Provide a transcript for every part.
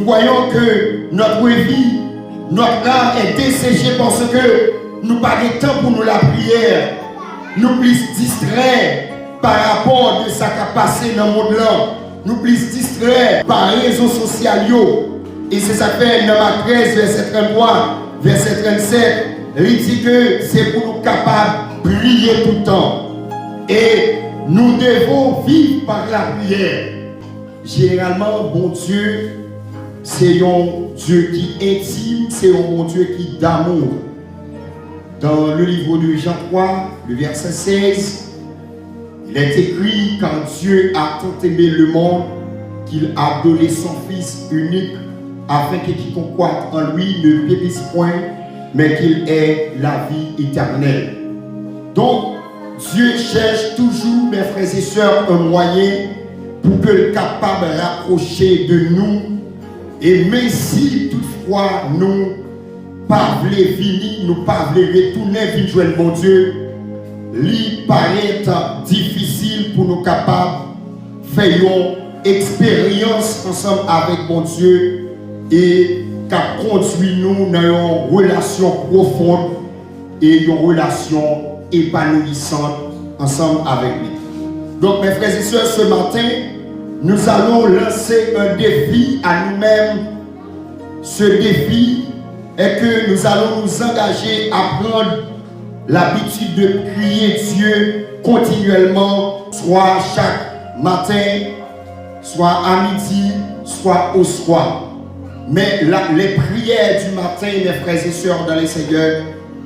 voyons que notre vie, notre âme est desséchée parce que nous n'avons pas de temps pour nous la prière. Nous plus distraits par rapport de ça qui a passé dans le monde là. Nous plus distraits par les réseaux sociaux. Et c'est ça fait dans Marc 13, verset 33, verset 37. Il dit que c'est pour nous capables de prier tout le temps. Et nous devons vivre par la prière. Généralement, bon Dieu, c'est un Dieu qui est intime, c'est un bon Dieu qui est d'amour. Dans le livre de Jean 3, le verset 16, il est écrit: quand Dieu a tant aimé le monde qu'il a donné son Fils unique, afin que quiconque croit en lui ne périsse point, mais qu'il ait la vie éternelle. Donc, Dieu cherche toujours, mes frères et sœurs, un moyen pour que le capable de rapprocher de nous. Et même si toutefois nous pas voulons venir, nous pas voulons retourner vers joindre mon Dieu, il paraît difficile pour nous capables de faire une expérience ensemble avec mon Dieu et qui conduit nous dans une relation profonde et une relation épanouissante ensemble avec lui. Donc mes frères et sœurs, ce matin, nous allons lancer un défi à nous-mêmes. Ce défi est que nous allons nous engager à prendre l'habitude de prier Dieu continuellement, soit chaque matin, soit à midi, soit au soir. Mais les prières du matin, mes frères et sœurs dans les Seigneurs,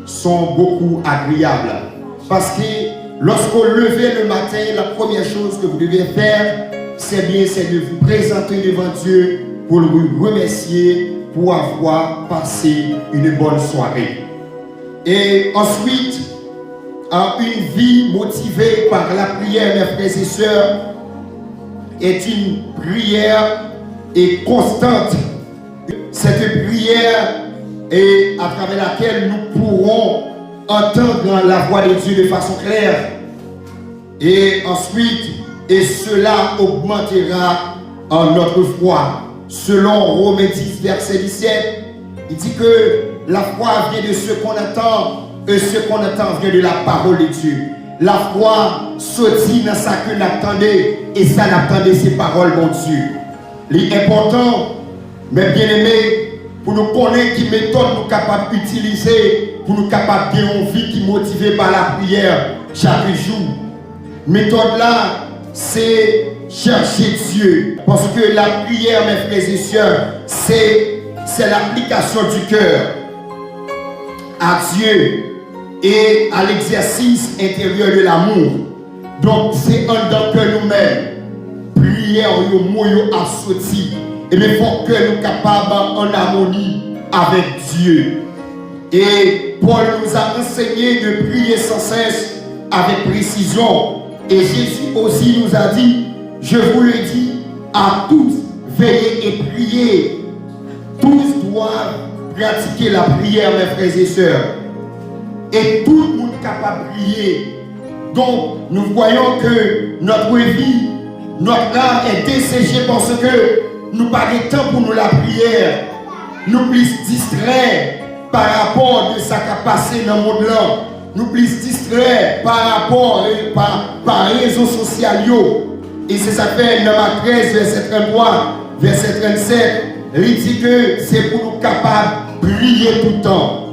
sont beaucoup agréables. Parce que lorsqu'on levez le matin, la première chose que vous devez faire, c'est de vous présenter devant Dieu pour le remercier pour avoir passé une bonne soirée. Et ensuite, une vie motivée par la prière, mes frères et sœurs, est une prière constante. Cette prière est à travers laquelle nous pourrons entendre la voix de Dieu de façon claire. Et ensuite, et cela augmentera en notre foi. Selon Romains 10, verset 17, il dit que la foi vient de ce qu'on attend, et ce qu'on attend vient de la parole de Dieu. La foi sortit dans ça que l'attendait, et ça l'attendait ses paroles, mon Dieu. L'important, mes bien-aimés, pour nous connaître qui méthode nous sommes capables d'utiliser, pour nous capables de gagner une vie qui est motivée par la prière chaque jour. Méthode là, c'est chercher Dieu. Parce que la prière, mes frères et sœurs, c'est l'application du cœur à Dieu et à l'exercice intérieur de l'amour. Donc, c'est en dedans que nous-mêmes, prière, au mot à sortir. Et il faut que nous soyons capables en harmonie avec Dieu. Et Paul nous a enseigné de prier sans cesse avec précision. Et Jésus aussi nous a dit: je vous le dis, à tous, veillez et priez. Tous doivent pratiquer la prière, mes frères et sœurs. Et tout le monde est capable de prier. Donc, nous voyons que notre vie, notre âme est desséchée parce que nous n'avons pas de temps pour nous la prière. Nous plus distraits par rapport de ça qui a passé dans le monde là. Nous plus distraits par rapport par les réseaux sociaux. Et c'est ça fait dans Marc 13, verset 33, verset 37. Il dit que c'est pour nous capables de prier tout le temps.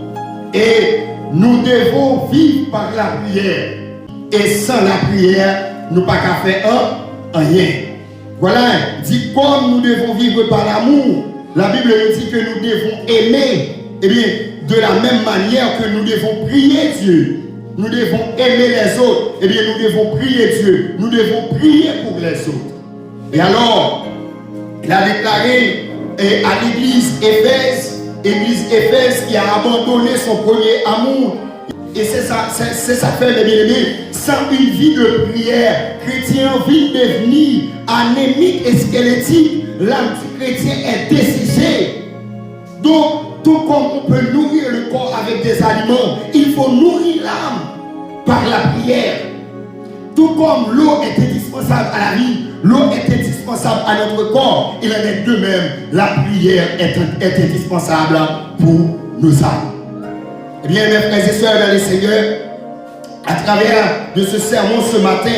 Et nous devons vivre par la prière. Et sans la prière, nous n'avons pas qu'à faire rien. Voilà, dit comme nous devons vivre par l'amour. La Bible dit que nous devons aimer. Eh bien, de la même manière que nous devons prier Dieu. Nous devons aimer les autres. Eh bien, nous devons prier Dieu. Nous devons prier pour les autres. Et alors, il a déclaré à l'église Éphèse qui a abandonné son premier amour. Et c'est ça fait, mes bien-aimés, sans une vie de prière, chrétien vit devenir anémique et squelettique. L'âme du chrétien est desséchée. Donc, tout comme on peut nourrir le corps avec des aliments, il faut nourrir l'âme par la prière. Tout comme l'eau est indispensable à la vie, l'eau est indispensable à notre corps, il en est de même, la prière est indispensable pour nos âmes. Eh bien, mes frères et sœurs dans le Seigneur, à travers de ce sermon ce matin,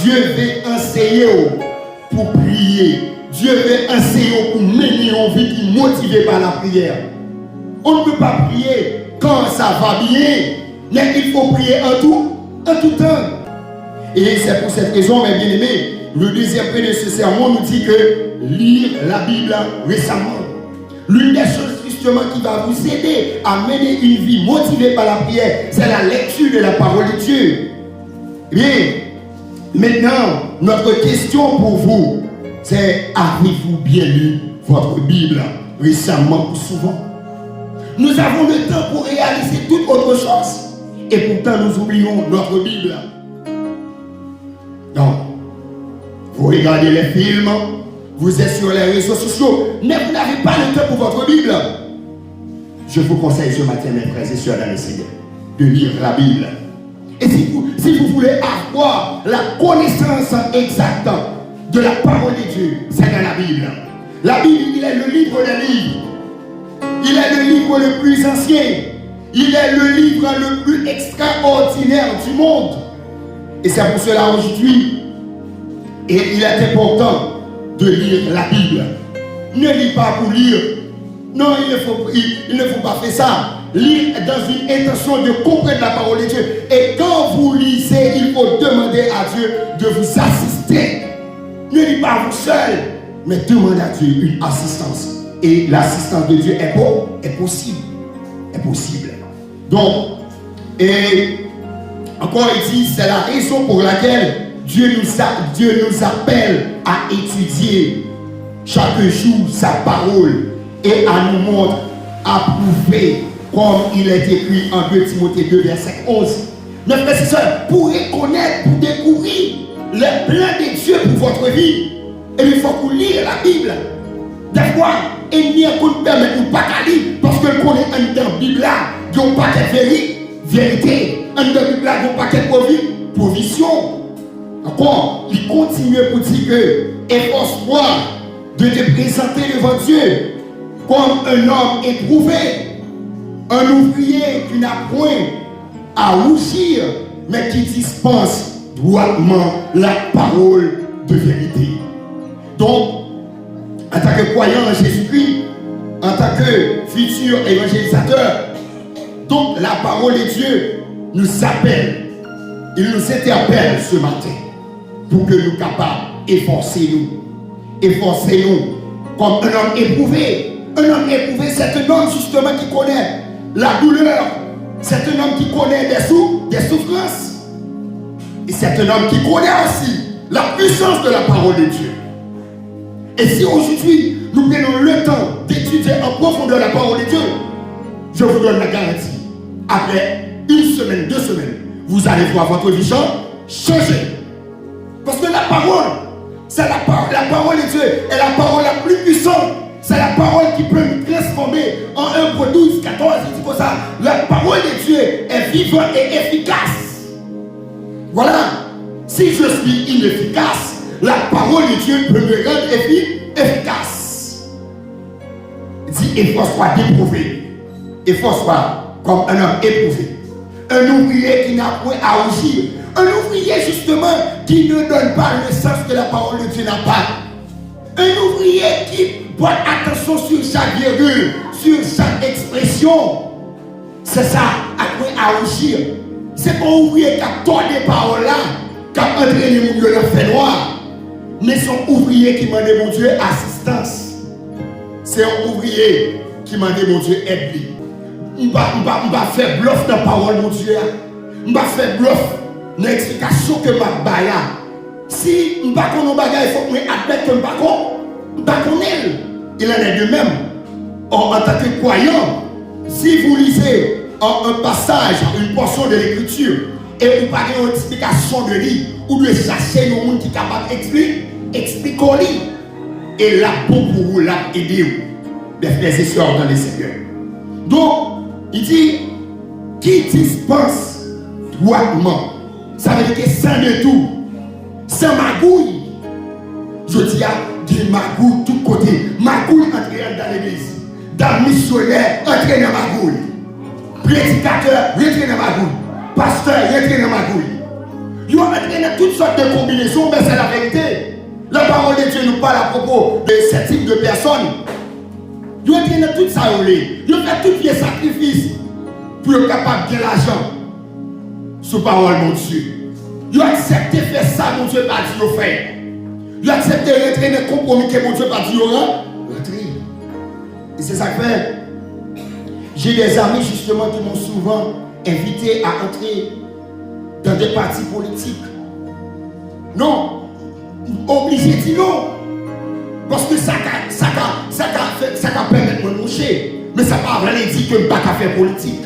Dieu veut enseigner pour prier. Dieu veut enseigner pour mener une vie qui est motivée par la prière. On ne peut pas prier quand ça va bien, mais il faut prier en tout temps. Et c'est pour cette raison, mes bien-aimés, le deuxième point de ce sermon nous dit que lire la Bible récemment. L'une des choses justement qui va vous aider à mener une vie motivée par la prière, c'est la lecture de la parole de Dieu. Bien, maintenant, notre question pour vous, c'est avez-vous bien lu votre Bible récemment ou souvent? Nous avons le temps pour réaliser toute autre chose. Et pourtant, nous oublions notre Bible. Donc, vous regardez les films, vous êtes sur les réseaux sociaux, mais vous n'avez pas le temps pour votre Bible. Je vous conseille ce matin, mes frères et sœurs dans le Seigneur, de lire la Bible. Et si vous voulez avoir la connaissance exacte de la parole de Dieu, c'est dans la Bible. La Bible, il est le livre des livres. Il est le livre le plus ancien. Il est le livre le plus extraordinaire du monde. Et c'est pour cela aujourd'hui, et il est important de lire la Bible. Ne lis pas pour lire. Non, il ne faut pas faire ça. Lire dans une intention de comprendre la parole de Dieu. Et quand vous lisez, il faut demander à Dieu de vous assister. Ne lis pas vous seul, mais demandez à Dieu une assistance. Et l'assistance de Dieu est possible. Est possible. Donc, et encore il dit, c'est la raison pour laquelle Dieu nous appelle à étudier chaque jour sa parole et à nous montrer, à prouver, comme il est écrit en 2 Timothée 2, verset 11. Mes frères et sœurs, pour reconnaître, pour découvrir le plan de Dieu pour votre vie, et il faut vous lire la Bible. Des fois, il n'y a qu'on ne permet pas de lire, parce que qu'on est en dans la Bible là, il n'y a pas de vérité, en dans la Bible là, il n'y a pas de provision. Encore, il continue pour dire que efforce-toi de te présenter devant Dieu comme un homme éprouvé, un ouvrier qui n'a point à rougir, mais qui dispense droitement la parole de vérité. Donc, en tant que croyant en Jésus-Christ, en tant que futur évangélisateur, donc la parole de Dieu nous appelle, il nous interpelle ce matin pour que nous capables efforcer-nous comme un homme éprouvé. Un homme éprouvé, c'est un homme justement qui connaît la douleur, c'est un homme qui connaît des souffrances, et c'est un homme qui connaît aussi la puissance de la parole de Dieu. Et si aujourd'hui nous prenons le temps d'étudier en profondeur la parole de Dieu, je vous donne la garantie, après 1 semaine, 2 semaines, vous allez voir votre vie changer. Parce que la parole, c'est la parole de Dieu est la parole la plus puissante. C'est la parole qui peut nous transformer en 1 12, 14, il dit comme ça. La parole de Dieu est vivante et efficace. Voilà. Si je suis inefficace, la parole de Dieu peut me rendre efficace. Il dit, efforce-toi d'éprouver. Efforce-toi comme un homme éprouvé. Un ouvrier qui n'a point à rougir. Un ouvrier justement qui ne donne pas le sens que la parole de Dieu n'a pas. Un ouvrier qui porte attention sur chaque virgule, sur chaque expression. C'est ça, à point à rougir. C'est pas un ouvrier qui a tordu des paroles là, qui a entraîné mon Dieu dans le fait noir. Mais son ouvrier qui m'a demandé mon Dieu assistance. C'est un ouvrier qui m'a demandé mon Dieu aide-lui. Je ne vais pas faire bluff dans la parole mon Dieu. Je ne vais pas faire bluff dans l'explication que je vais faire. Si je ne vais pas connaître il faut que je admette que je ne vais pas connaître. Il en est de même. En tant que croyant, si vous lisez un passage, une portion de l'écriture, et vous parlez une explication de lui, ou de chercher un monde qui est capable d'expliquer, et là, pour vous, là, aider vous, mes frères et sœurs dans le Seigneur. Donc, il dit, qui dispense droitement, ça veut dire que sans de tout, sans magouille, Je dis à des magouilles de tous côtés. Magouilles entrées dans l'église. Des missionnaires entrés dans magouilles. Prédicateurs entrés dans magouilles. Pasteurs entrés dans magouilles. Ils ont entré dans toutes sortes de combinaisons, mais c'est la vérité. La parole de Dieu nous parle à propos de ce type de personnes. Ils ont entré dans tout ça. Ils ont fait tous les sacrifices pour être capable de gagner l'argent. Sous parole de Dieu. Ils ont accepté de faire ça, mon Dieu, pas dit de faire. Ils ont accepté de rentrer dans le compromis que mon Dieu pas dit de rentrer. Et c'est ça que fait. J'ai des amis justement qui m'ont souvent invité à entrer dans des partis politiques. Non, obligé de dire non. Parce que ça permet de me moucher. Mais ça ne va pas vraiment dire que je ne peux pas faire politique.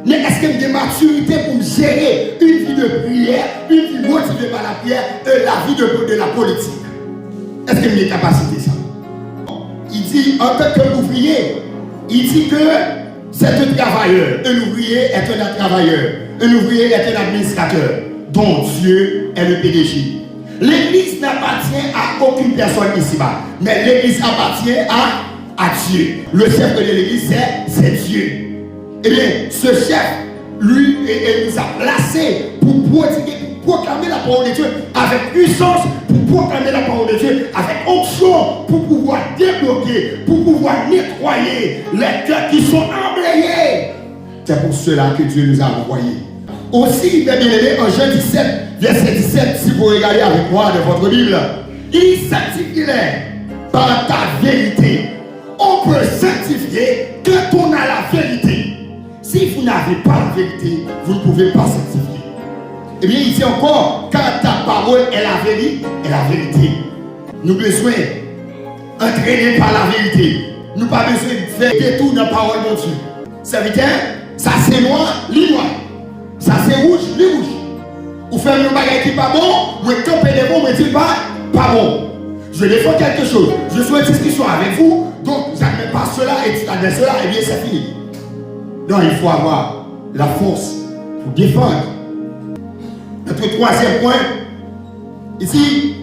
Mais est-ce qu'il y a des maturités pour gérer une vie de prière, une vie motivée par la prière et la vie de la politique? Est-ce qu'il y a des capacités ça? Il dit en tant qu'ouvrier, il dit que c'est un travailleur. Un ouvrier est un travailleur. Un ouvrier est un administrateur dont Dieu est le PDG. L'église n'appartient à aucune personne ici-bas, mais l'église appartient à Dieu. Le chef de l'église, c'est Dieu. Eh bien, ce chef, lui, nous a placés pour prodiguer, pour proclamer la parole de Dieu avec puissance, pour proclamer la parole de Dieu avec onction, pour pouvoir débloquer, pour pouvoir nettoyer les cœurs qui sont emblayés. C'est pour cela que Dieu nous a envoyés. Aussi, mes bien-aimés, en Jean 17, verset 17, si vous regardez avec moi de votre Bible, il sanctifie-les par ta vérité. On peut sanctifier quand on a la vérité. Si vous n'avez pas la vérité, vous ne pouvez pas sanctifier. Eh bien, il dit encore, quand ta parole est la vérité. Nous avons besoin d'entraîner par la vérité. Nous n'avons pas besoin de faire détour dans la parole de Dieu. Ça veut dire, ça c'est noir, li noir. Ça c'est rouge, li rouge. Vous faites un bagage qui n'est pas bon, vous campez les bons, mais pas bon. Je défends quelque chose. Je suis en discussion avec vous, donc vous n'admettez pas cela et tu admets cela, et bien c'est fini. Donc il faut avoir la force pour défendre. Notre troisième point, ici,